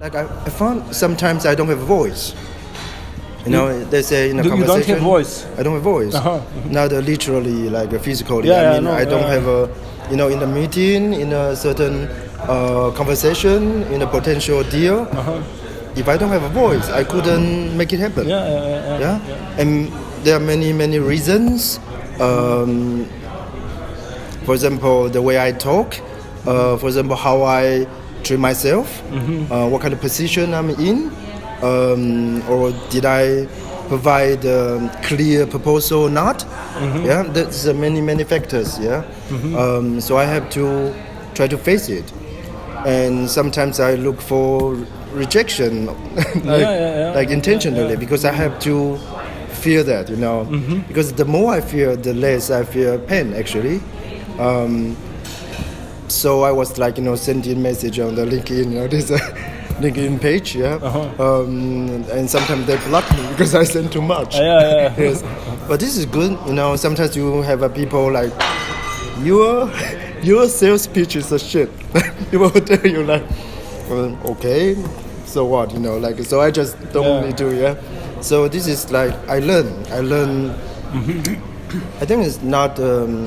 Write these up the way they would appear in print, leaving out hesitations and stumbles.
Like I found sometimes I don't have a voice. They say in a conversation. You don't have voice. I don't have voice. Not literally, like physically. Yeah, I don't have a, in a meeting, in a certain conversation, in a potential deal. If I don't have a voice, I couldn't make it happen. Yeah. And there are many reasons. For example, the way I talk. For example, how I treat myself. What kind of position I'm in. Or did I provide a clear proposal or not? Yeah, that's many factors. Yeah, so I have to try to face it, and sometimes I look for rejection, like intentionally, because I have to feel that, because the more I feel, the less I feel pain actually. So I was like, sending message on the LinkedIn, this. LinkedIn page, and sometimes they block me because I send too much. Yes, but this is good. Sometimes you have people like your sales pitch is a shit. People will tell you like, okay, so what? So I just don't need to. Yeah. So this is like I learn. I think it's not.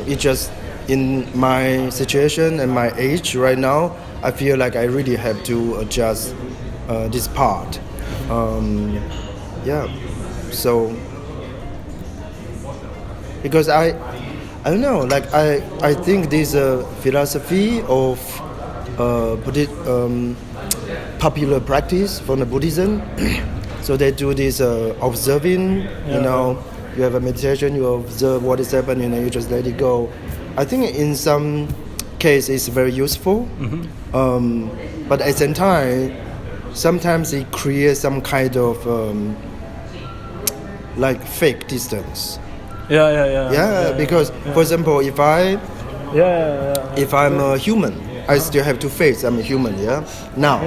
It's just in my situation and my age right now. I feel like I really have to adjust this part. So because I don't know, like I think this philosophy of popular practice from the Buddhism. So they do this observing. You have a meditation, you observe what is happening, and you just let it go. I think in some case it's very useful, but at the same time, sometimes it creates some kind of like fake distance. Because for example, if I'm a human, I still have to face I'm a human. Now,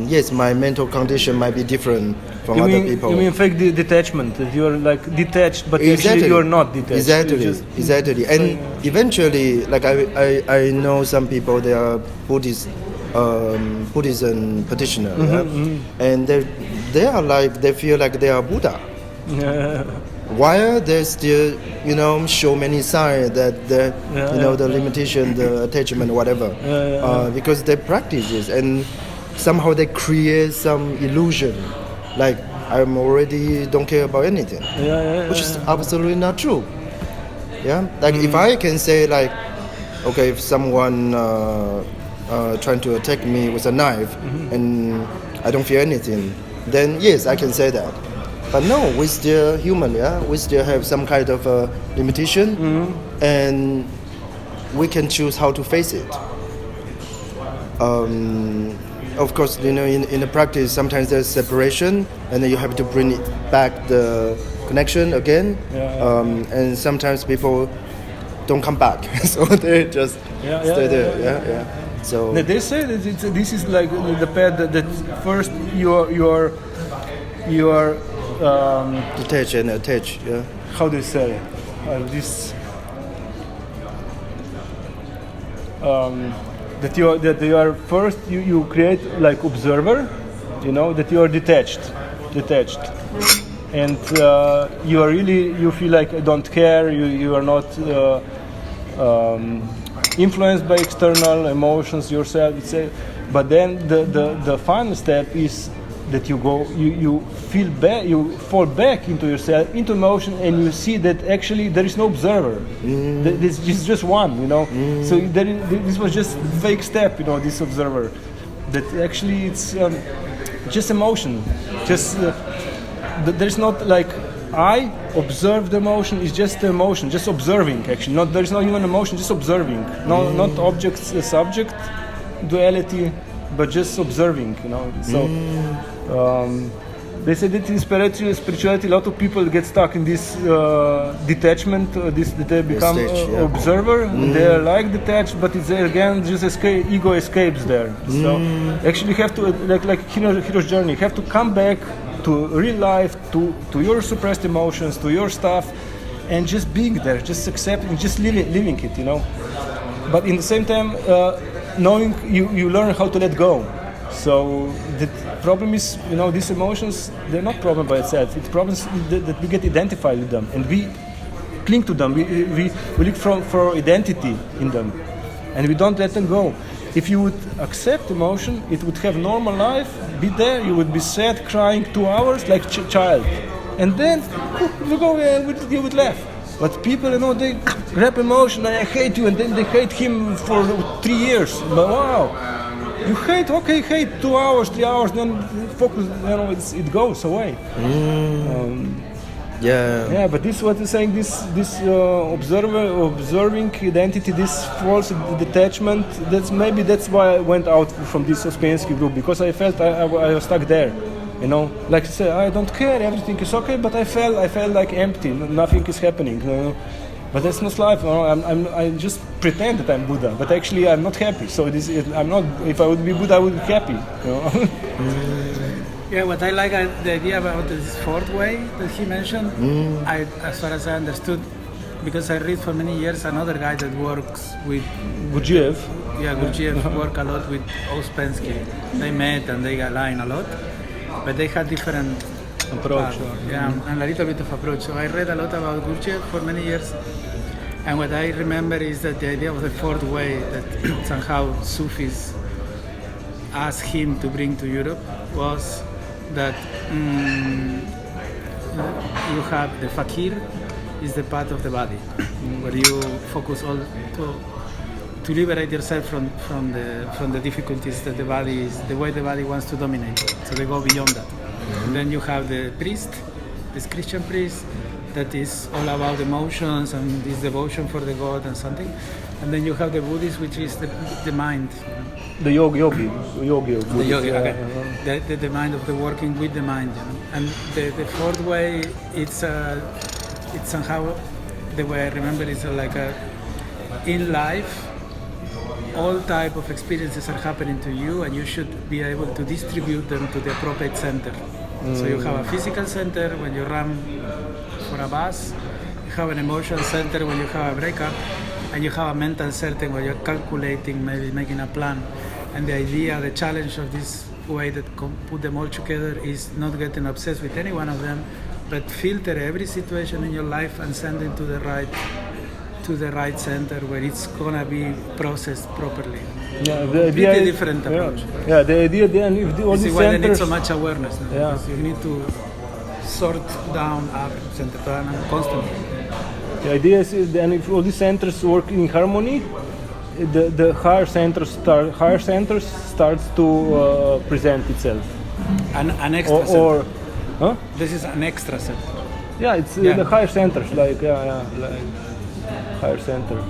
yes, my mental condition might be different from other people. You mean fake detachment? That you're like detached, but actually you're not detached. Exactly. And eventually, like I know some people, they are Buddhism practitioner, and they are like, they feel like they are Buddha. While they still, show many signs that the limitation, the attachment, whatever, because they practice this, and somehow they create some illusion, like I'm already don't care about anything, which is absolutely not true. Like if I can say like, okay, if someone trying to attack me with a knife and I don't feel anything, then yes, I can say that. But no, we're still human, we still have some kind of limitation, and we can choose how to face it. Of course, in the practice, sometimes there's separation, and then you have to bring it back the connection again. And sometimes people don't come back, so they just stay there. So they say that this is like the path that first you are detach and attach. How do you say this? That you are first you create like observer, that you are detached, and you feel like I don't care. You are not influenced by external emotions yourself. But then the final step is that you fall back into yourself, into emotion, and you see that actually there is no observer. This is just one, So this was just fake step, this observer. That actually it's just emotion. Just there's not like I observe the emotion. It's just the emotion, just observing. Actually, there is not even emotion, just observing. Not object subject duality, but just observing. So. They say that in spirituality, a lot of people get stuck in this detachment. That they become observer. They are like detached, but it's again just ego escapes there. So actually, you have to like hero's journey. You have to come back to real life, to your suppressed emotions, to your stuff, and just being there, just accepting, just living it. But in the same time, knowing you learn how to let go. So the problem is, these emotions, they're not problem by itself. It's problems that we get identified with them, and we cling to them. We look for identity in them, and we don't let them go. If you would accept emotion, it would have normal life, be there, you would be sad, crying 2 hours like child. And then you go, you would laugh. But people, they grab emotion, I hate you, and then they hate him for 3 years. But wow, you hate, okay, hate 2 hours, 3 hours, then focus, it goes away. Yeah. But this is what you're saying. This observing identity, this false detachment. That's why I went out from this Ouspensky group, because I felt I was stuck there. Like I said, I don't care. Everything is okay, but I felt like empty. Nothing is happening. But that's not life. I just pretend that I'm Buddha, but actually I'm not happy. So I'm not. If I would be Buddha, I would be happy. Yeah, what I like the idea about this fourth way that he mentioned, as far as I understood, because I read for many years another guy that works with Gurdjieff. Yeah, Gurdjieff work a lot with Ouspensky. They met and they aligned a lot, but they had different approach. And a little bit of approach. So I read a lot about Gurdjieff for many years, and what I remember is that the idea of the fourth way that somehow Sufis asked him to bring to Europe was that you have the fakir is the part of the body, where you focus all to liberate yourself from the difficulties that the body is, the way the body wants to dominate. So they go beyond that. And then you have the priest, this Christian priest, that is all about emotions and this devotion for the God and something. And then you have the Buddhist, which is the mind. The yogi. The yogi, okay. The mind of the working with the mind. And the fourth way, it's somehow, the way I remember, is like in life, all type of experiences are happening to you, and you should be able to distribute them to the appropriate center. So you have a physical center when you run for a bus, you have an emotional center when you have a breakup, and you have a mental center when you're calculating, maybe making a plan. And the idea, the challenge of this way that put them all together is not getting obsessed with any one of them, but filter every situation in your life and send it to the right center where it's gonna be processed properly. Yeah, the Pretty idea different approach. Yeah, the idea then if all This these is why they need centers. so much awareness. No? Because you need to sort down, up, center down, constantly. The idea is then if all these centers work in harmony, the higher centers starts to present itself. An extra center. Huh? This is an extra center. Yeah, it's the higher centers, like higher center.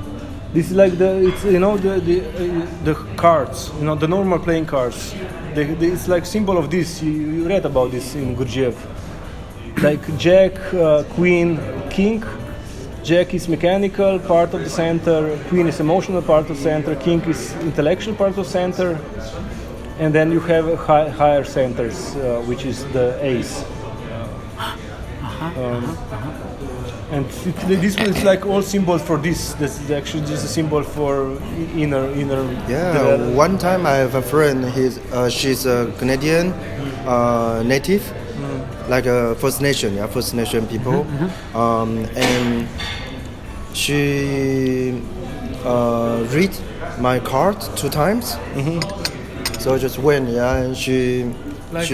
This is like the cards, the normal playing cards. It's like symbol of this. You read about this in Gurdjieff. Like Jack, Queen, King. Jack is mechanical part of the center. Queen is emotional part of the center. King is intellectual part of the center. And then you have higher centers, which is the ace. And this is like all symbols for this. This is actually just a symbol for inner. Yeah. One time I have a friend. She's a Canadian native, like a First Nation people, and she read my card 2 times. So I just went, and she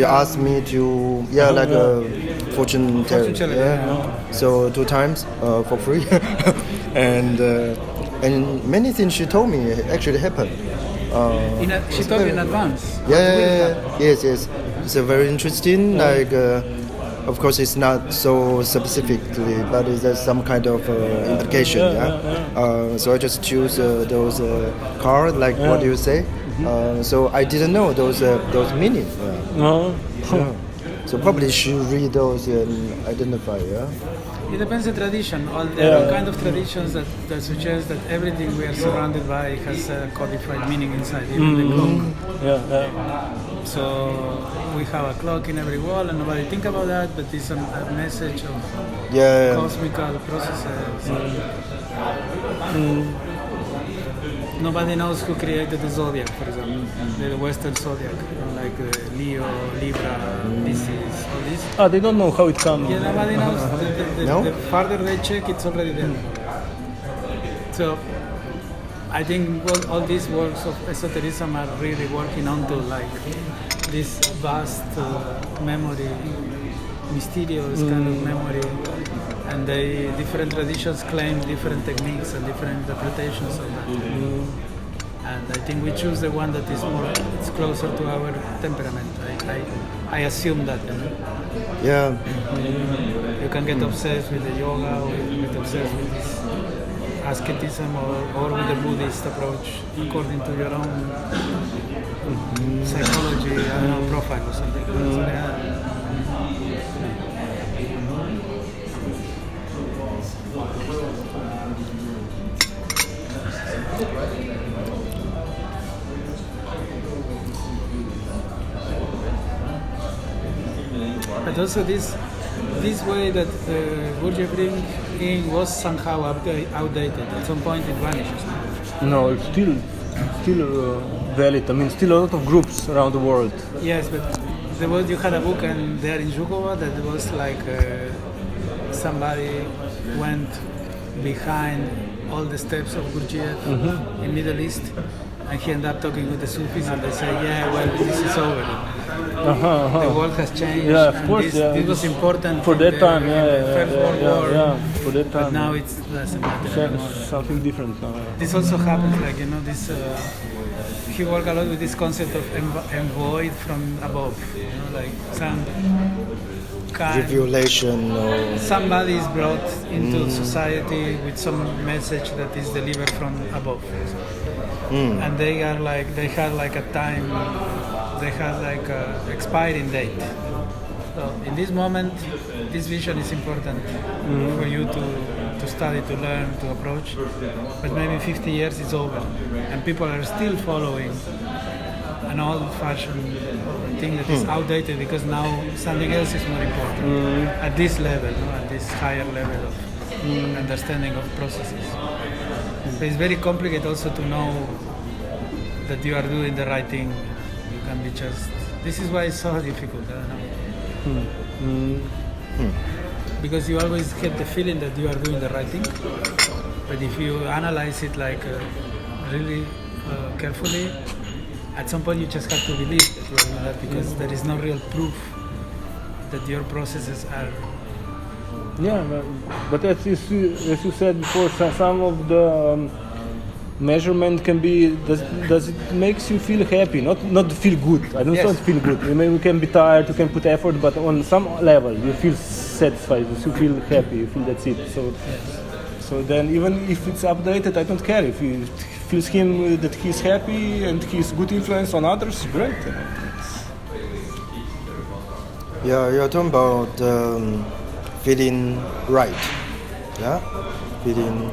asked me to like a fortune teller. So 2 times for free, and many things she told me actually happened. She told you in advance. Yes. It's very interesting. Of course, it's not so specifically, but there's some kind of implication. So I just choose those cards, like what you say. So I didn't know those meanings. So probably should read those and identify. It depends on tradition. There are all kind of traditions that suggest that everything we are surrounded by has a codified meaning inside, even the clock. So we have a clock in every wall, and nobody think about that, but it's a message of cosmical processes. nobody knows who created the zodiac, for example, the Western zodiac, like Leo, Libra, Pisces, all this. They don't know how it comes. Yeah, nobody knows. No? The farther they check, it's already there. So I think all these works of esotericism are really working onto like this vast memory, mysterious kind of memory, and different traditions claim different techniques and different interpretations of that. And I think we choose the one that is it's closer to our temperament. I assume that. You know? Yeah. You can get obsessed with the yoga, or you can get obsessed with this asceticism, or with the Buddhist approach, according to your own psychology, profile or something. So, yeah. But also this way that Gurdjieff bring in was somehow outdated. At some point it vanishes. No, it's still valid. I mean, still a lot of groups around the world. Yes, but you had a book and there in Zhukova that was like somebody went behind all the steps of Gurdjieff in Middle East, and he ended up talking with the Sufis, and they say, yeah, well, this is over. The world has changed. Yeah, of course. This was important for that time. First World War. Yeah, for that time. But now it doesn't matter anymore. Something different now. This also happens, like this. He worked a lot with this concept of envoyed from above. Like some kind. Revelation or Somebody is brought into society with some message that is delivered from above. And they had like a time. They had like an expiring date. So in this moment, this vision is important for you to study, to learn, to approach. But maybe 50 years it's over, and people are still following an old-fashioned thing that is outdated because now something else is more important at this level, at this higher level of understanding of processes. But it's very complicated also to know that you are doing the right thing. Can be just. This is why it's so difficult. I don't know. Because you always get the feeling that you are doing the right thing, but if you analyze it like really carefully, at some point you just have to believe that you are doing that because there is no real proof that your processes are. Yeah, but as you said before, some of the measurement can be does it makes you feel happy, not feel good. I don't want to feel good. You can be tired, you can put effort, but on some level you feel satisfied, you feel happy, you feel that's it. So then even if it's updated, I don't care. If it feels him that he's happy and he's good influence on others, great. yeah, you're talking about feeling right. Yeah, feeling.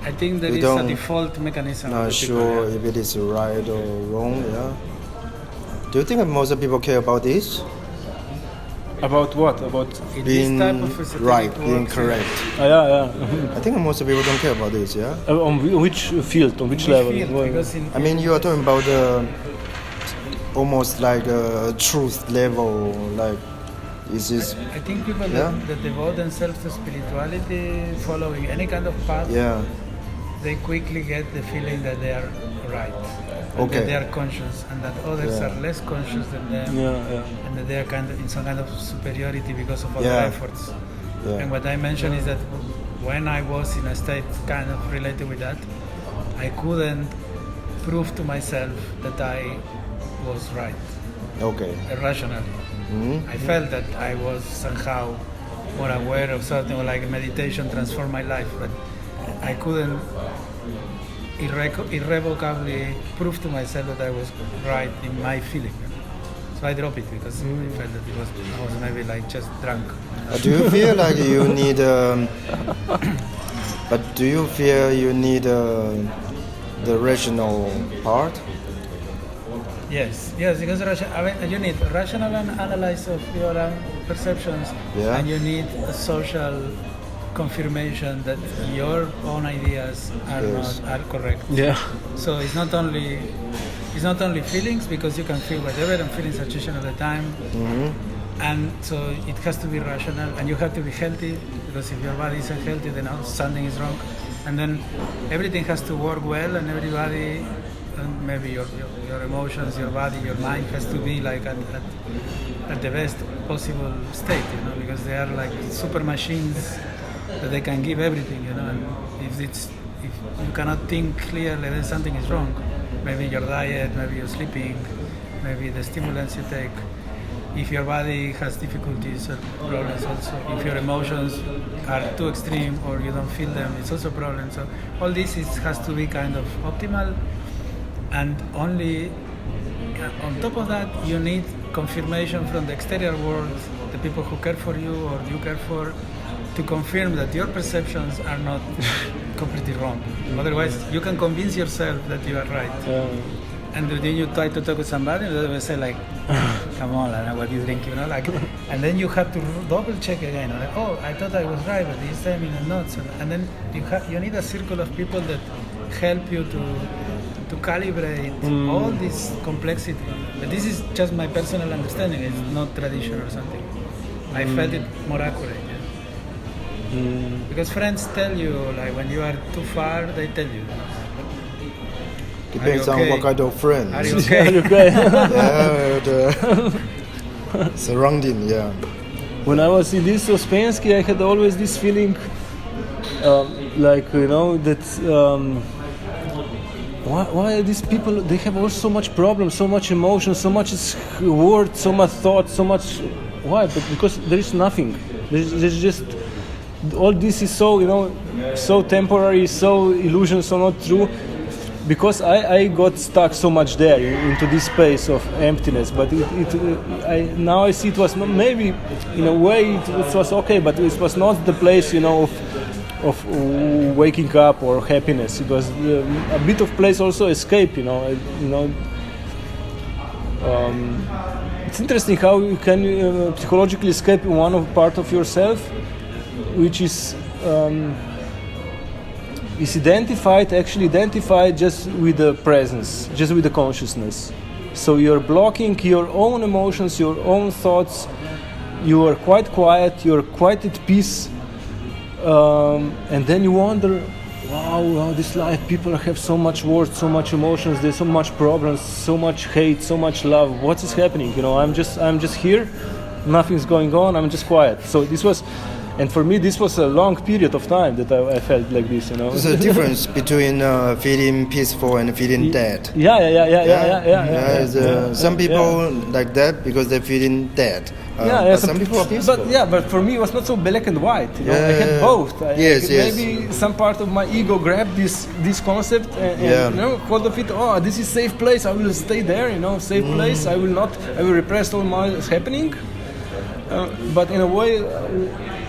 I think there is a default mechanism. Not sure if it is right or wrong. Yeah. Do you think most people care about this? About what? About being this type of right, being correct. Yeah. I think most people don't care about this. Yeah. On which field? On which level? Because I mean, you are talking about almost like a truth level, like. I think people that devote themselves to spirituality, following any kind of path, they quickly get the feeling that they are right, that they are conscious, and that others are less conscious than them, and that they are kind of in some kind of superiority because of all their efforts. And what I mentioned is that when I was in a state kind of related with that, I couldn't prove to myself that I was right. Irrationally. I felt that I was somehow more aware of something, or like meditation transformed my life, but I couldn't irrevocably prove to myself that I was right in my feeling. So I dropped it because I felt that I was maybe like just drunk. Do you feel like you need? But do you feel you need the rational part? Yes, because you need rational analysis of your perceptions, and you need a social confirmation that your own ideas are Yes. not are correct. Yeah. So it's not only feelings, because you can feel whatever, and feelings are changing all the time. And so it has to be rational, and you have to be healthy, because if your body isn't healthy, then something is wrong. And then everything has to work well, and everybody, and maybe your emotions, your body, your mind has to be like at the best possible state, because they are like super machines that they can give everything, And if you cannot think clearly, then something is wrong. Maybe your diet, maybe your sleeping, maybe the stimulants you take. If your body has difficulties or problems also, if your emotions are too extreme or you don't feel them, it's also a problem. So all this has to be kind of optimal, and only on top of that you need confirmation from the exterior world, the people who care for you or you care for, to confirm that your perceptions are not completely wrong. Otherwise, you can convince yourself that you are right. And then you try to talk with somebody, and they will say like, "Come on, I know what you drink," and then you have to double check again. Like, oh, I thought I was right, but this time I'm not. And then you need a circle of people that help you to calibrate all this complexity. But this is just my personal understanding. It's not tradition or something. I felt it more accurate. Because friends tell you, like when you are too far, they tell you. Depends Are you okay? on what kind of friends. Are you okay? Yeah, the surrounding, yeah. When I was in this Ouspensky, I had always this feeling, that why these people, they have all so much problems, so much emotion, so much word, so much thought, so much. Why? But because there is nothing. There's just all this is so so temporary, so illusion, so not true. Because I got stuck so much there into this space of emptiness, but now I see it was maybe in a way it was okay, but it was not the place of waking up or happiness. It was a bit of place also escape. It's interesting how you can psychologically escape one part of yourself, which is identified just with the presence, just with the consciousness. So you're blocking your own emotions, your own thoughts. You are quite quiet. You're quite at peace, and then you wonder, wow, this life, people have so much words, so much emotions. There's so much problems, so much hate, so much love. What is happening? I'm just here. Nothing's going on. I'm just quiet. So this was. And for me, this was a long period of time that I felt like this, There's a difference between feeling peaceful and feeling dead. Yeah. Some people like that because they're feeling dead. Some people are peaceful. But for me, it was not so black and white. I had both. Maybe some part of my ego grabbed this concept and called of it. Oh, this is safe place. I will stay there. Safe place. I will repress all my happening. But in a way,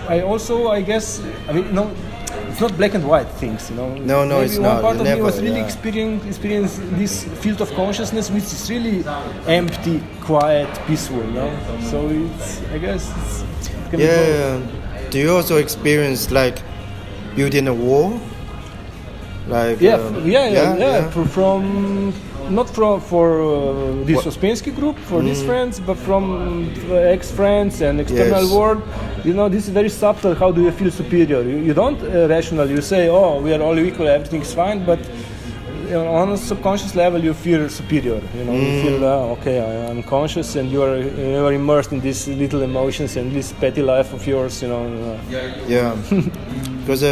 I guess, it's not black and white things, No, Maybe it's one not. part You of never, me was really yeah. experience this field of consciousness, which is really empty, quiet, peaceful, So I guess it can be both. Do you also experience like building a wall? Like From not for this Ouspensky group, for these friends, but from ex-friends and external world. This is very subtle. How do you feel superior? You don't rational. You say, oh, we are all equal, everything is fine, but on a subconscious level, you feel superior. You feel okay, I'm conscious, and you are immersed in these little emotions and this petty life of yours. Yeah, because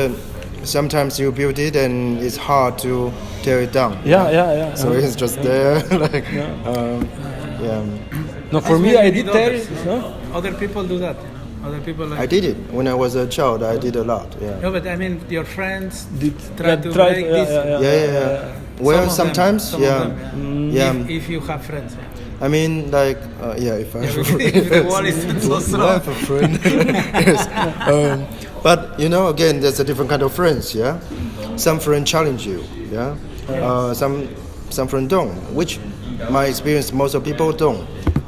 sometimes you build it and it's hard to tear it down. Yeah. So it's just there, No, for me, I did tear it. Other people do that. Other people like. I did it when I was a child. I did a lot. Yeah. No, but I mean, your friends try to to break this. Yeah. Well, sometimes, Some of them. If you have friends. I mean, like, if I have a friend. If the wall is so strong. I have a friend. Yes. But again, there's a different kind of friends. Yeah. Some friends challenge you. Yeah. Some friends don't. Which, my experience, most of people don't.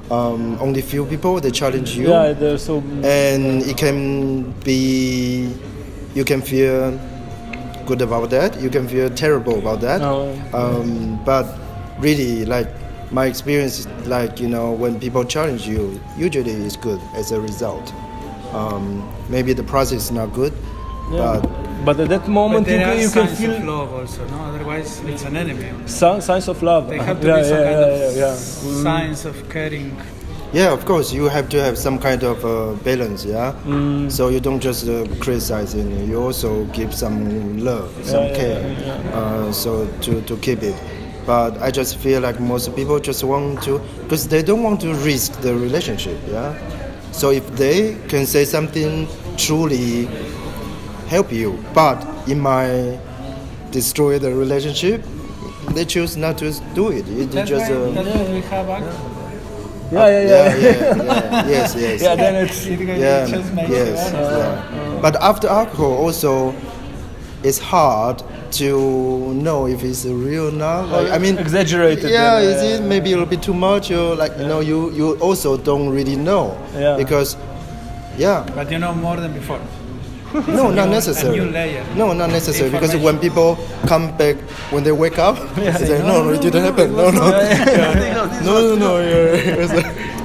Only few people they challenge you. Yeah, they're so. And it can be you can feel good about that, you can feel terrible about that. But really, like my experience is like, when people challenge you, usually it's good as a result. Maybe the process is not good, but at that moment But there you are can signs feel of love also, no? Otherwise it's an enemy. signs of love. They have to be some kind of yeah. signs of caring. yeah, of course, you have to have some kind of balance, yeah. So you don't just criticize it, you also give some love, some care, so to keep it. But I just feel like most people just want to, because they don't want to risk the relationship, yeah. So if they can say something truly help you, but it might destroy the relationship, they choose not to do it. That's just why we have yes. Yeah, then it's But after alcohol, also, it's hard to know if it's real or not. Like, I mean, exaggerated. Yeah, is it maybe a little bit too much, or like you also don't really know because But you know more than before. No, not necessary. A new layer. No, not necessary. Because when people come back, when they wake up, they say, no, it didn't happen. No.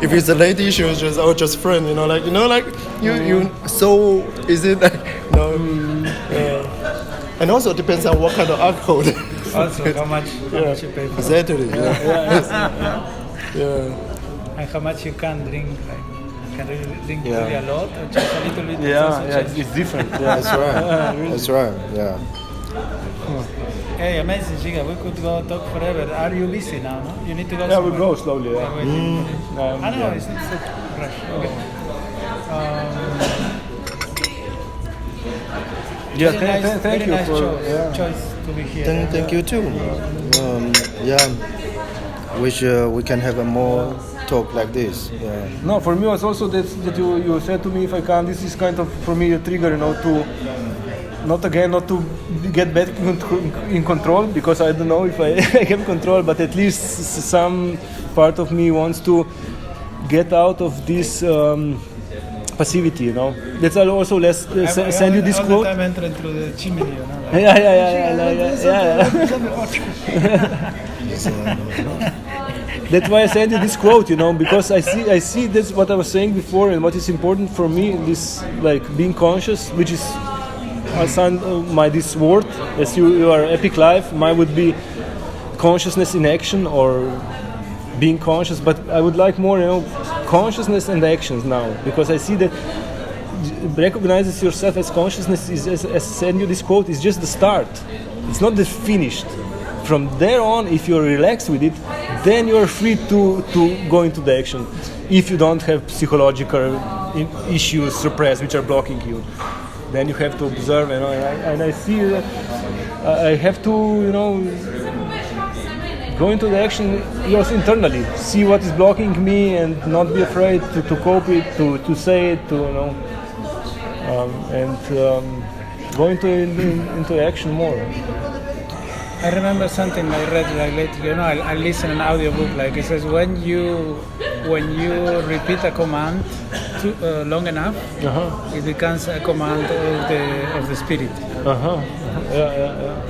If it's a lady, she was just friend. You. So is it like no? And also depends on what kind of alcohol. Also, how much you pay for. Exactly. And how much you can drink. Like, can you drink really a lot or just a little bit? It's different. That's right. That's right. Yeah. Hey, amazing, Giga. We could go talk forever. Are you busy now? No? You need to go. Yeah, somewhere. we go slowly. I don't know. It's a rush. Okay. Thank you nice for choice to be here. Thank you too. Wish we can have a more talk like this. Yeah. No, for me it's also that you said to me, if I can, this is kind of for me a trigger, to not to get back in control, because I don't know if I have control, but at least some part of me wants to get out of this passivity. That's also send you this quote. I'm entering through the chimney. That's why I sent you this quote, because I see that's what I was saying before, and what is important for me, this like being conscious, which is this word, as you are epic life, mine would be consciousness in action or being conscious, but I would like more, consciousness and actions now, because I see that recognizes yourself as consciousness is, as send you this quote, is just the start. It's not the finished. From there on, if you're relaxed with it, then you're free to go into the action. If you don't have psychological issues suppressed which are blocking you, then you have to observe. And I see that I have to, go into the action also internally. See what is blocking me and not be afraid to cope it, to say it, go into action more. I remember something I read lately. I listened an audiobook. Like it says, when you repeat a command long enough, it becomes a command of the spirit.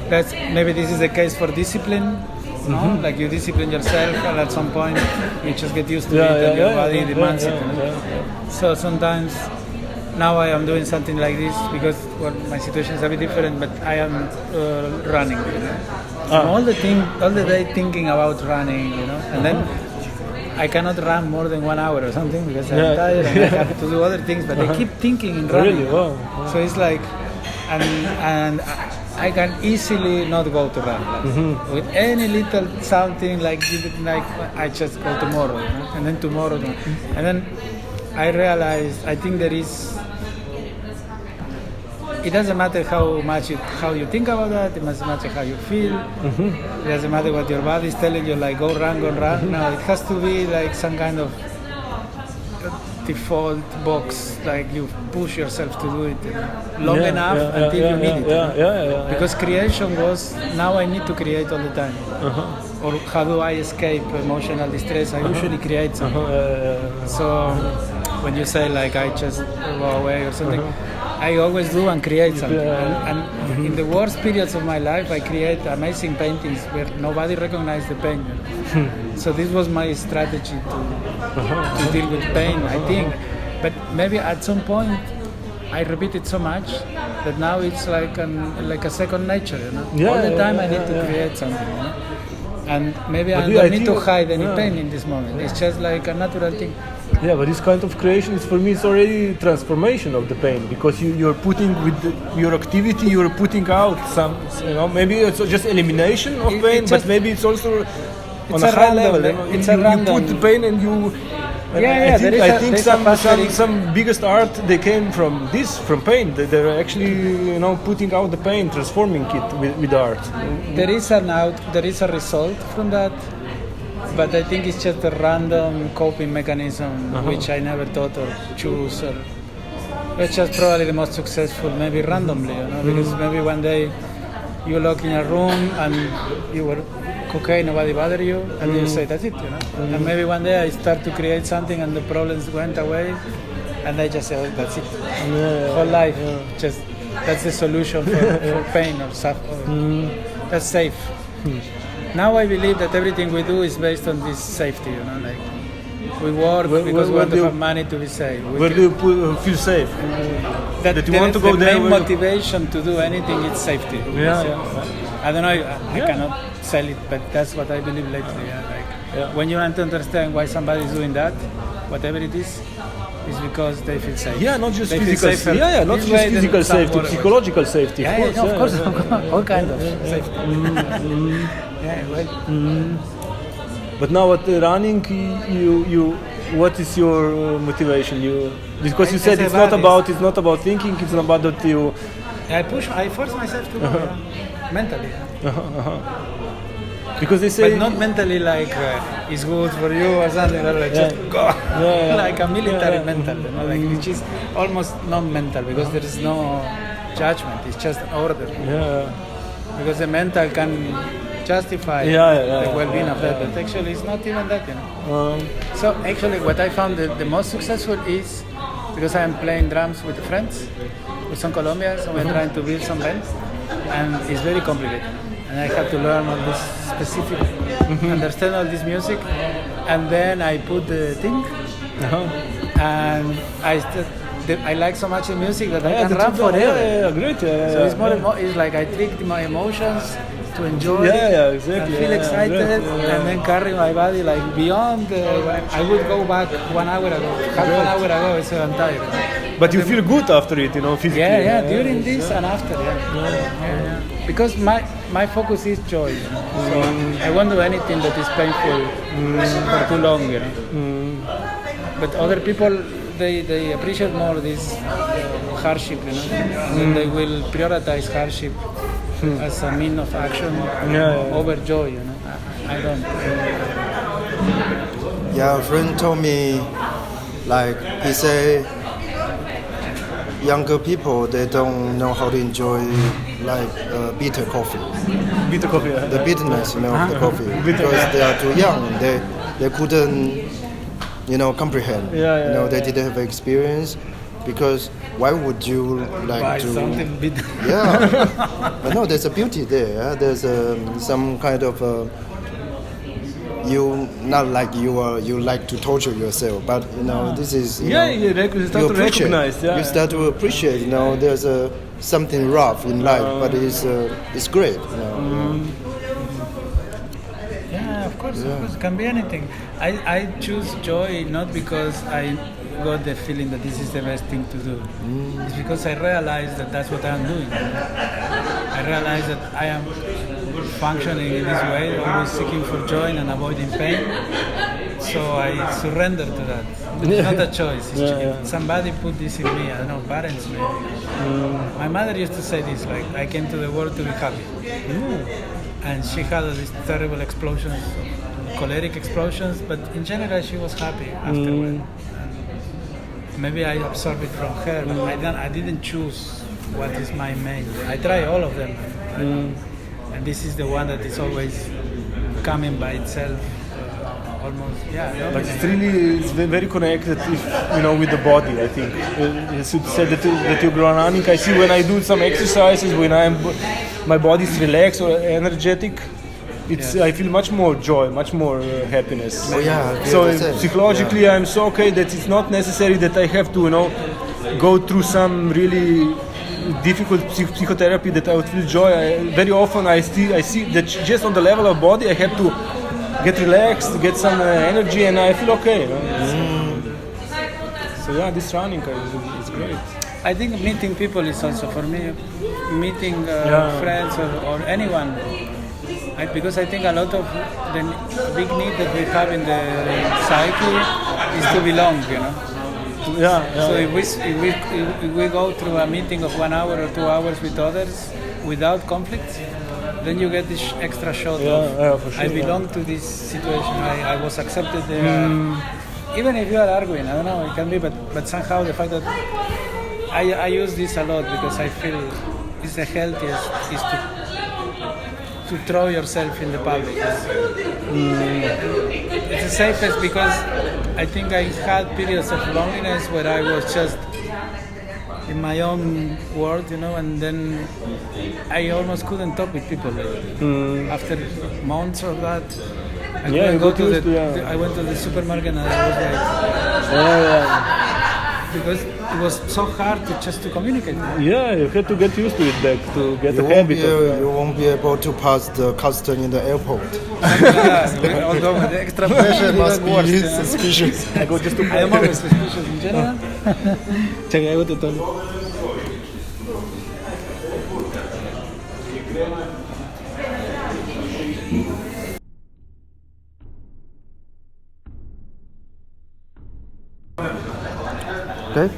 That's maybe this is the case for discipline. No? Like you discipline yourself, and at some point you just get used to it, and your body demands it. So sometimes. Now I am doing something like this because my situation is a bit different, but I am running. I'm all the day thinking about running, and then I cannot run more than 1 hour or something because I'm tired and I have to do other things. But I keep thinking in running. Really? Wow. So it's like, and I can easily not go to run with any little something like I just go tomorrow, and then tomorrow, and then I realized I think there is. It doesn't matter how you think about that. It doesn't matter how you feel. It doesn't matter what your body is telling you, like go run. No, it has to be like some kind of default box, like you push yourself to do it long enough until you need it. Because creation was, now I need to create all the time. Or how do I escape emotional distress? I usually create something. So when you say like I just go away or something, I always do and create something. And in the worst periods of my life, I create amazing paintings where nobody recognized the pain. So this was my strategy to deal with pain, I think. But maybe at some point, I repeat it so much that now it's like a second nature. All the time I need to create something. And maybe I don't need to hide any pain in this moment. It's just like a natural thing. Yeah, but this kind of creation is, for me, it's already transformation of the pain, because you're putting with your activity, you're putting out some, maybe it's just elimination of pain, but maybe it's also on a high level. It's you random. put the pain and you. I think some biggest art they came from pain. They're actually putting out the pain, transforming it with art. There is a result from that. But I think it's just a random coping mechanism which I never thought or choose, or it's just probably the most successful, maybe randomly, because maybe one day you lock in a room and you were okay, nobody bothered you, and you say that's it, And maybe one day I start to create something and the problems went away, and I just say, oh, that's it. Whole life, just that's the solution for pain or suffering. That's safe. Now I believe that everything we do is based on this safety, like we work because we want to have money to be safe. Where do you feel safe? That you want to go the there? The main motivation to do anything is safety. I don't know, I cannot sell it, but that's what I believe lately. When you want to understand why somebody is doing that, whatever it is because they feel safe. Yeah, not just they physical. Not just physical safety, psychological safety. Of course, all kinds of safety. But now at running, what is your motivation? Because you said it's not about thinking, it's about that you. I force myself to go mentally. Because they say, but not mentally like it's good for you or something, like just go, like a military mental, like which is almost non-mental because there is no judgment. It's just an order. Because the mental can justify the well-being of that, but actually it's not even that. So actually, what I found the most successful is because I am playing drums with friends, with some Colombians, and we're trying to build some bands, and it's very complicated. And I have to learn all this specific, understand all this music, and then I put the thing, and I like so much the music that I can run forever. Great. So it's more. It's like I trick my emotions to enjoy. Exactly. And feel excited, and then carry my body like beyond. I would go back 1 hour ago, half an hour ago. So I'm tired. But you feel good after it, physically. During this and after, Because my focus is joy, so I won't do anything that is painful for too long, But other people, they appreciate more this hardship, and they will prioritize hardship as a mean of action over joy, I don't. Yeah, a friend told me, like he said, younger people, they don't know how to enjoy like bitter coffee. Bitter coffee. The bitterness, of the coffee, because they are too young. They couldn't, comprehend. They didn't have experience. Because why would you like buy to something bitter? But no, there's a beauty there. There's some kind of you not like you like to torture yourself, but this is you start to recognize. You start to appreciate. There's something rough in life, but it's great. Yeah, of course, it can be anything. I choose joy not because I got the feeling that this is the best thing to do. It's because I realize that that's what I'm doing. I realize that I am functioning in this way, always seeking for joy and avoiding pain. So I surrender to that. It's not a choice. Somebody put this in me. I don't know, parents maybe. My mother used to say this, like, I came to the world to be happy. And she had these terrible explosions, choleric explosions, but in general she was happy afterward. Maybe I absorbed it from her, but I didn't choose what is my main. I try all of them, and this is the one that is always coming by itself almost. Yeah. But it's very connected, with the body. I think. As you said that you grow running. I see when I do some exercises, when my body is relaxed or energetic, I feel much more joy, much more happiness. Oh yeah. So psychologically, I'm so okay that it's not necessary that I have to, go through some really difficult psychotherapy that I would feel joy. Very often I see that just on the level of body I have to get relaxed, get some energy, and I feel okay. So yeah, this running is great. I think meeting people is also for me, meeting friends or anyone. Because I think a lot of the big need that we have in the psyche is to belong, So if we go through a meeting of 1 hour or 2 hours with others without conflict, then you get this extra shot of for sure, I belong to this situation. I was accepted there. Even if you are arguing, I don't know, it can be, but somehow the fact that I use this a lot because I feel it's the healthiest is to throw yourself in the public. It's the safest because I think I had periods of loneliness where I was just in my own world, and then I almost couldn't talk with people. After months of that, I went to the supermarket and I was like, because it was so hard to communicate. Yeah, you had to get used to it back, to get the habit. You won't be able to pass the custom in the airport. Although the extra pressure must is be worse. suspicious. I am always suspicious in general. Check, I go to toilet. Okay.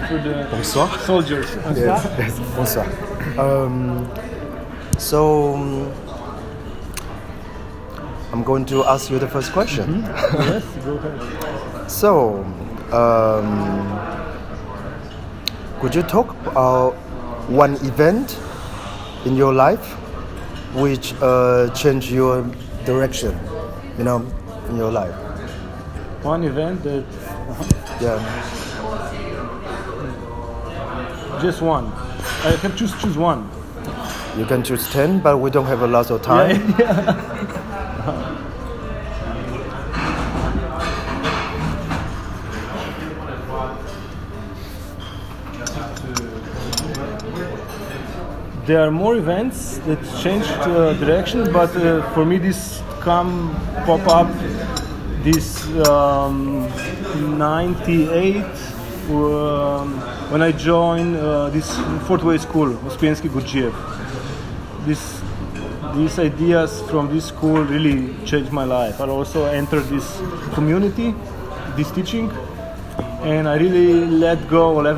For the Bonsoir. soldiers. Yes. Bonsoir. So I'm going to ask you the first question. Yes, go ahead. So, could you talk about one event in your life which changed your direction, in your life? One event that Yeah. just one. I have to choose one. You can choose 10, but we don't have a lot of time. There are more events that changed direction, but for me this pop up this 98 when I joined this Fourth Way School, Uspensky Gurdjieff. These ideas from this school really changed my life. I also entered this community, this teaching, and I really left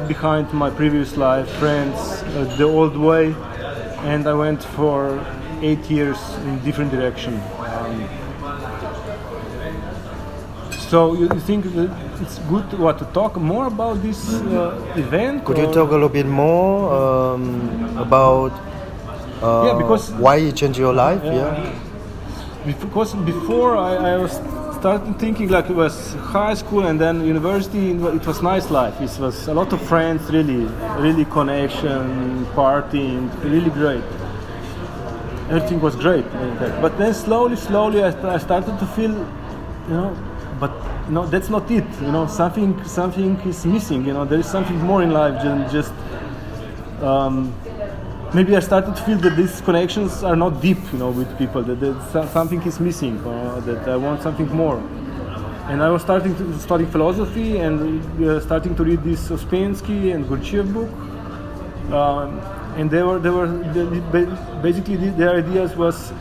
behind my previous life, friends, the old way, and I went for 8 years in different direction. So you think that it's good to talk more about this event? Could you talk a little bit more about because why it changed your life? Because before I was starting thinking like it was high school and then university. It was nice life. It was a lot of friends, really connection, partying, really great. Everything was great. But then slowly I started to feel, but that's not it. Something is missing. There is something more in life than just. Maybe I started to feel that these connections are not deep, with people. That something is missing. That I want something more. And I was starting to study philosophy and starting to read this Uspensky and Gurdjieff book. And basically their ideas was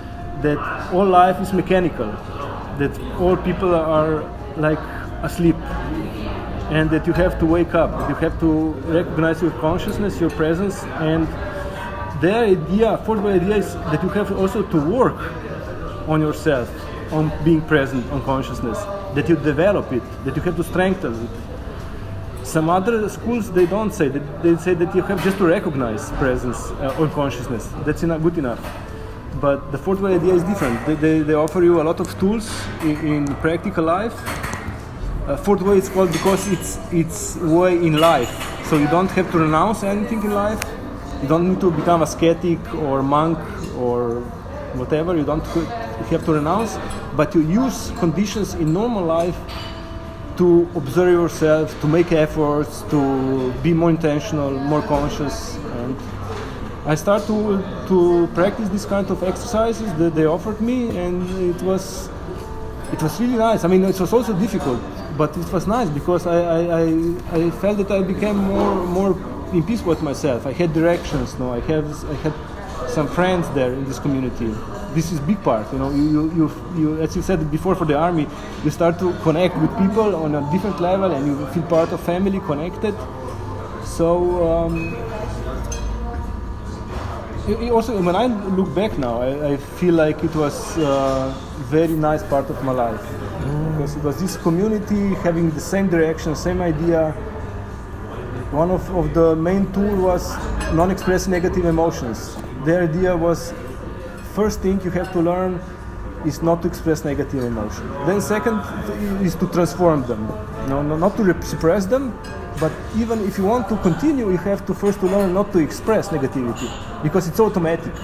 that all life is mechanical, that all people are like asleep, and that you have to wake up, that you have to recognize your consciousness, your presence, and their fourth idea is that you have also to work on yourself, on being present, on consciousness, that you develop it, that you have to strengthen it. Some other schools, they don't say that. They say that you have just to recognize presence or consciousness. That's not good enough. But the fourth way idea is different. They offer you a lot of tools in practical life. Fourth way is called because it's way in life. So you don't have to renounce anything in life. You don't need to become ascetic or monk or whatever. You don't have to renounce, but you use conditions in normal life to observe yourself, to make efforts, to be more intentional, more conscious. And I start to practice this kind of exercises that they offered me, and it was really nice. I mean, it was also difficult, but it was nice because I felt that I became more in peace with myself. I had directions. I had some friends there in this community. This is big part. You as you said before, for the army, you start to connect with people on a different level, and you feel part of family, connected. So. Also, when I look back now, I feel like it was a very nice part of my life. Because it was this community having the same direction, same idea. One of the main tools was non-express negative emotions. The idea was, first thing you have to learn is not to express negative emotion. Then second is to transform them. Not to suppress them, but even if you want to continue, you have to first learn not to express negativity, because it's automatic.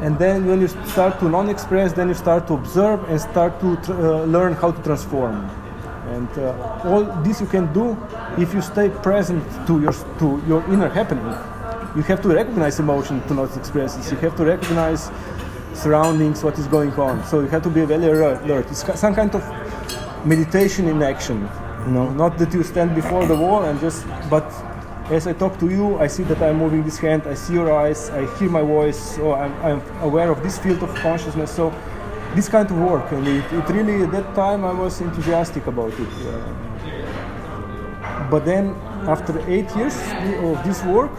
And then when you start to non-express, then you start to observe and start to learn how to transform. And all this you can do if you stay present to your inner happening. You have to recognize emotion to not express it. You have to recognize surroundings, what is going on. So you have to be very alert. It's some kind of meditation in action. Not that you stand before the wall and but as I talk to you, I see that I'm moving this hand, I see your eyes, I hear my voice, so I'm aware of this field of consciousness. So this kind of work, and it really, at that time I was enthusiastic about it. But then after 8 years of this work,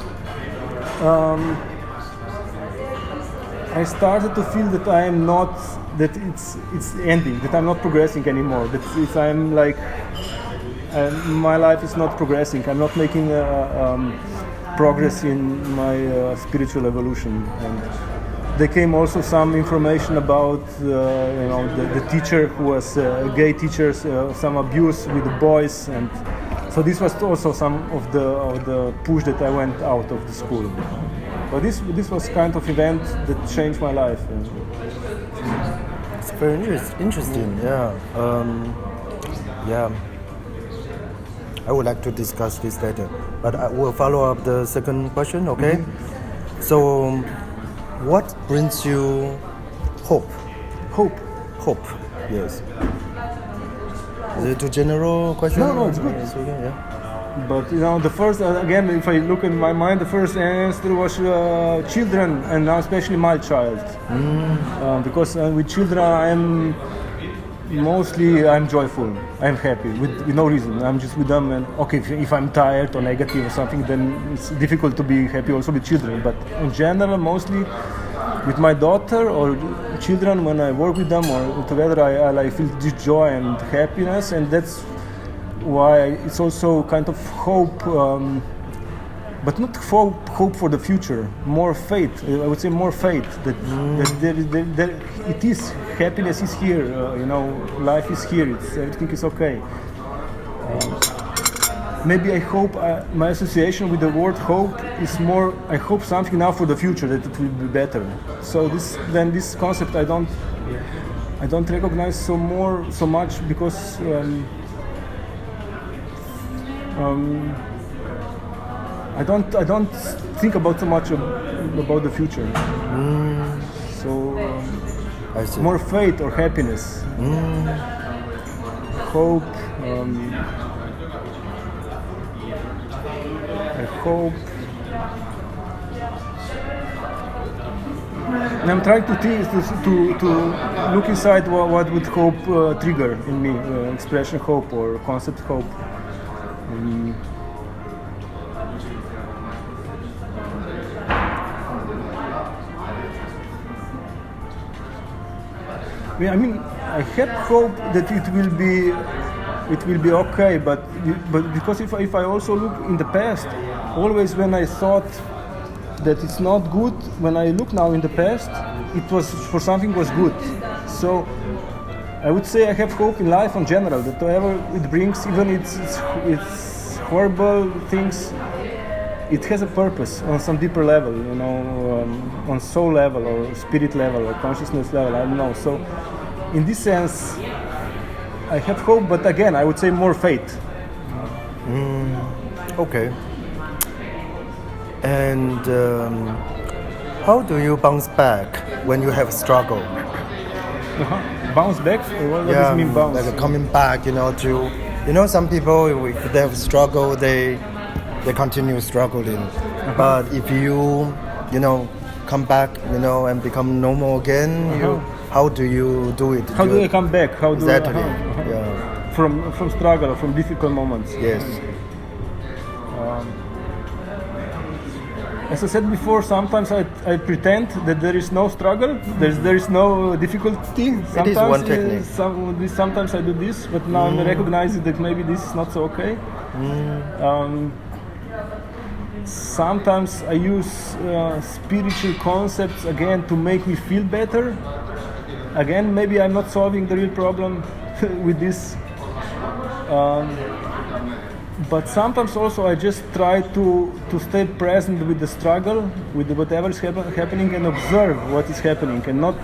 I started to feel that I am not, that it's ending, that I'm not progressing anymore, that if I'm like, my life is not progressing, I'm not making progress in my spiritual evolution. And there came also some information about the teacher who was a gay teacher, some abuse with the boys, and so this was also some of the push that I went out of the school. But this was kind of event that changed my life. It's very interesting. Yeah. Yeah. I would like to discuss this later, but I will follow up the second question. Okay. Mm-hmm. So, what brings you hope? Hope. Yes. Is it a general question? No, it's good. It's okay, yeah. But the first, again, if I look in my mind, the first answer was children, and now especially my child. Because with children I'm joyful, I'm happy, with no reason. I'm just with them, and okay, if I'm tired or negative or something, then it's difficult to be happy also with children. But in general, mostly with my daughter or children, when I work with them or together, I feel this joy and happiness, and that's why it's also kind of hope, but not hope for the future, more faith. I would say more faith that there it is, happiness is here, life is here, everything is okay. Maybe I hope, my association with the word hope is more, I hope something now for the future, that it will be better. So this concept I don't recognize so much because I don't think about so much about the future. So I see. More faith or happiness, hope. I hope. And I'm trying to think to look inside what would hope trigger in me, expression hope or concept hope. I mean, I had hope that it will be okay, but because if I also look in the past, always when I thought that it's not good, when I look now in the past, it was for something was good. So I would say I have hope in life in general, that whatever it brings, even it's horrible things, it has a purpose on some deeper level, on soul level or spirit level or consciousness level, I don't know. So in this sense, I have hope, but again, I would say more faith. Okay. And how do you bounce back when you have struggle? Bounce back? What does it mean bounce? Like coming back, to, some people, if they have struggle, they continue struggling. But if you, come back, and become normal again, how do you do it? How do I come back? How do exactly? Yeah. From struggle, from difficult moments. Yes. As I said before, sometimes I pretend that there is no struggle, there is no difficulty. Sometimes, it is one technique. Sometimes I do this, but now I'm recognizing that maybe this is not so okay. Sometimes I use spiritual concepts again to make me feel better. Again, maybe I'm not solving the real problem with this. But sometimes also I just try to stay present with the struggle, with whatever is happening, and observe what is happening, and not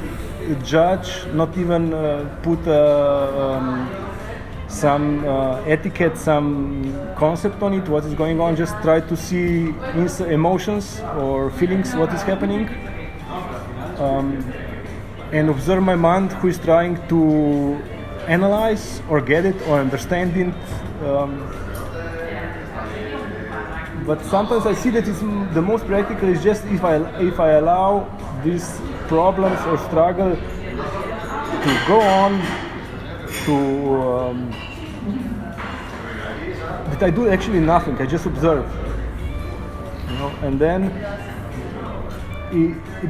judge, not even put some etiquette, some concept on it, what is going on. Just try to see emotions or feelings, what is happening, and observe my mind, who is trying to analyze or get it or understand it. But sometimes I see that it's the most practical is just if I allow these problems or struggle to go on, that I do actually nothing. I just observe, and then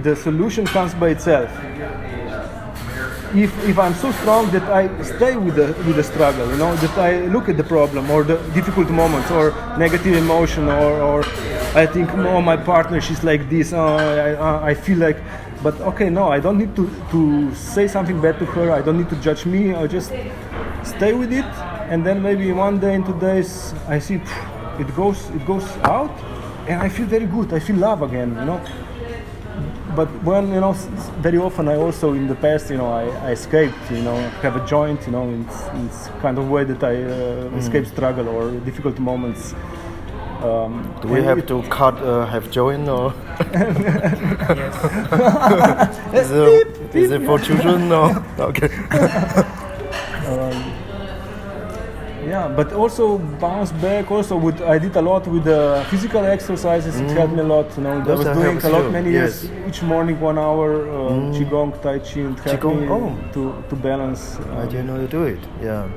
the solution comes by itself. If I'm so strong that I stay with the struggle, that I look at the problem or the difficult moments or negative emotion, or I think, oh, my partner, she's like this, I feel like, but okay, no, I don't need to say something bad to her, I don't need to judge me, I just stay with it, and then maybe one day in 2 days I see it goes out, and I feel very good, I feel love again, But when, very often I also in the past, I escaped, have a joint, it's kind of way that I escape struggle or difficult moments. Do we have to have joint or? Yes. Is it for children? No. Okay. Yeah, but also bounce back. Also, I did a lot with the physical exercises. It helped me a lot. I was doing a lot, many years. Each morning, 1 hour qigong, tai chi, and helped me to balance. I didn't know you do it. Yeah.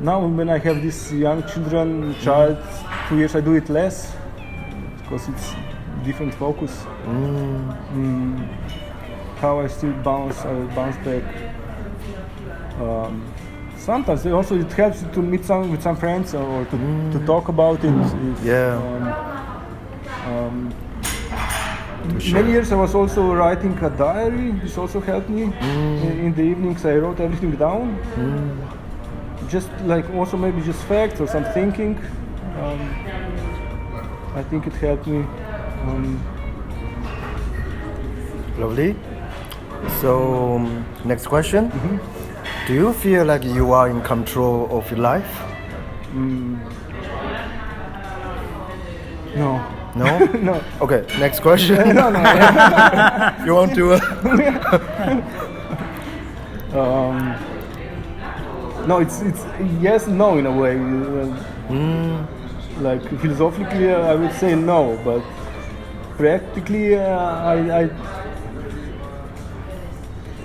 Now, when I have these young children, 2 years, I do it less because it's different focus. How I still bounce back. Sometimes also it helps to meet with some friends or to talk about it. Many years I was also writing a diary. This also helped me. In the evenings I wrote everything down. Just like also maybe just facts or some thinking. I think it helped me. Lovely. So next question. Do you feel like you are in control of your life? No. No? No. Okay, next question. No. You want to? No, it's yes, no in a way. Like philosophically, I would say no, but practically, I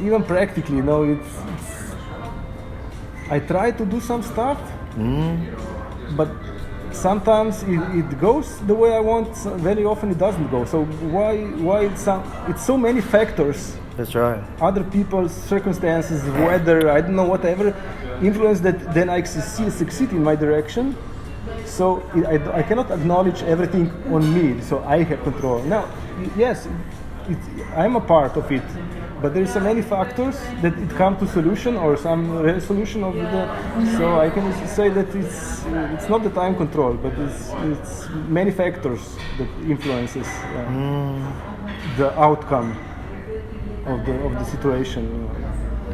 even practically, it's I try to do some stuff, but sometimes it goes the way I want. Very often it doesn't go. So why it's so many factors. That's right. Other people's circumstances, weather, I don't know, whatever influence that then I succeed in my direction. So I cannot acknowledge everything on me. So I have control. Now, yes, I'm a part of it. but there is so many factors that it come to solution or some resolution of the. So I can say that it's not that I'm controlled, but it's many factors that influences the outcome of the situation.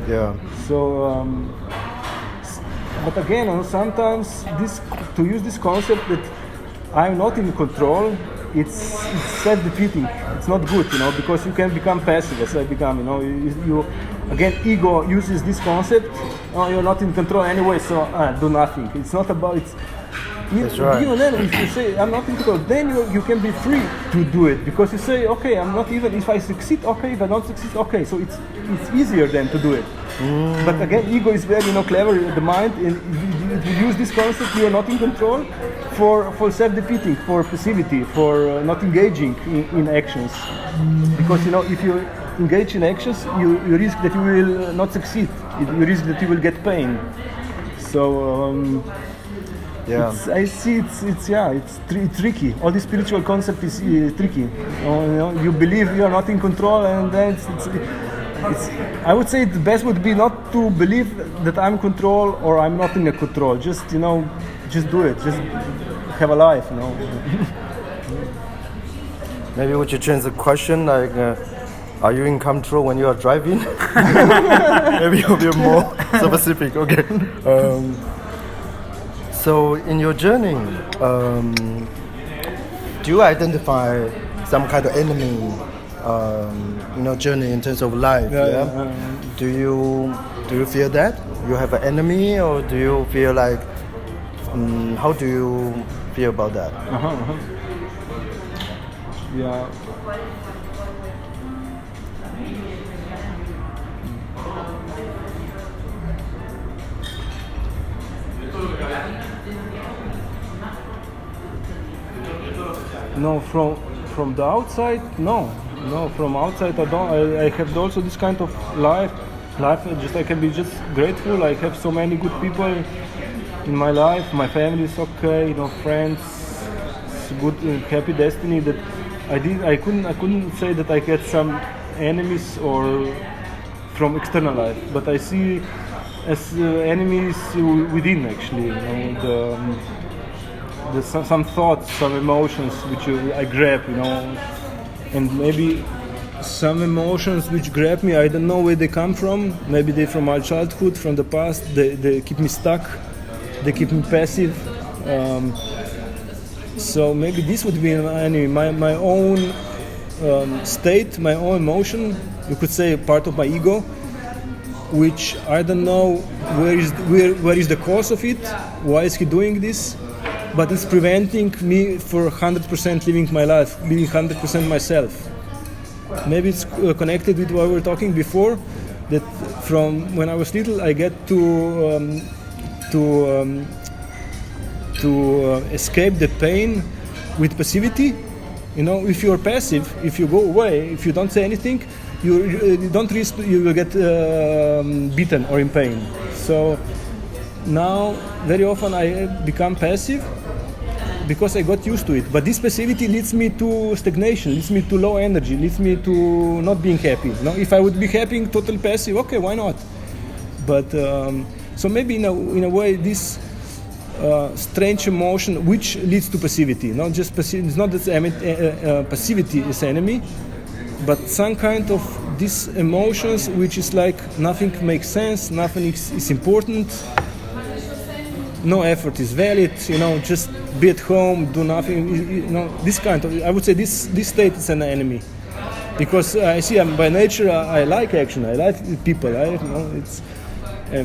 Yeah. So, but again, sometimes to use this concept that I'm not in control, it's self-defeating. It's not good, because you can become passive as I become. You again, ego uses this concept. Oh, you're not in control anyway, so do nothing. It's not about it's. That's right. Even then, if you say I'm not in control, then you can be free to do it because you say, okay, I'm not even. If I succeed, okay. If I don't succeed, okay. So it's easier then to do it. But again, ego is very clever in the mind, and if you use this concept, you are not in control for self-defeating, for passivity, for not engaging in actions. Because if you engage in actions, you risk that you will not succeed. You risk that you will get pain. So. Yeah. I see. It's tricky. All this spiritual concept is tricky. You believe you are not in control, and then it's. I would say the best would be not to believe that I'm in control or I'm not in control. Just just do it. Just have a life. Maybe we should change the question. Like, are you in control when you are driving? Maybe you'll be more specific. Okay. So in your journey, do you identify some kind of enemy, journey in terms of life? Yeah. Do you feel that you have an enemy, or do you feel like how do you feel about that? Yeah. No, from the outside, no. From outside, I don't. I have also this kind of life. I can be just grateful. I have so many good people in my life. My family is okay. Friends. It's good, happy destiny that I couldn't say that I get some enemies or from external life, but I see as enemies within actually. There's some thoughts, some emotions which I grab, and maybe some emotions which grab me, I don't know where they come from. Maybe they're from my childhood, from the past. They keep me stuck. They keep me passive. So maybe this would be an enemy. My own state, my own emotion. You could say part of my ego, which I don't know where is the cause of it. Why is he doing this? But it's preventing me for 100% living my life, being 100% myself. Maybe it's connected with what we were talking before, that from when I was little I get to escape the pain with passivity. If you're passive, if you go away, if you don't say anything, you don't risk you will get beaten or in pain. So now very often I become passive because I got used to it. But this passivity leads me to stagnation, leads me to low energy, leads me to not being happy. If I would be happy, totally passive, okay, why not? But so maybe in a way this strange emotion which leads to passivity. Not just passivity. It's not that passivity is enemy, but some kind of these emotions which is like nothing makes sense, nothing is important. No effort is valid, just be at home, do nothing, this kind of, I would say this state is an enemy. Because I see by nature I like action, I like people,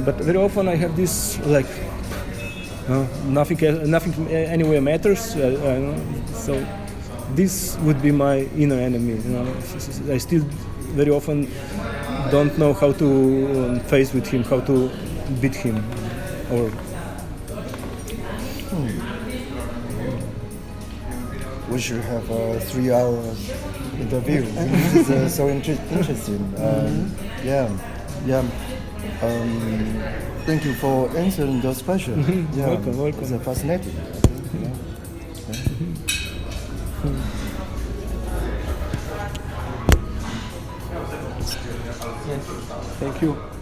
but very often I have this like, nothing anywhere matters, so this would be my inner enemy. I still very often don't know how to face with him, how to beat him, or we should have a 3-hour interview. This is so interesting. Thank you for answering those questions. Welcome. It's fascinating. Thank you.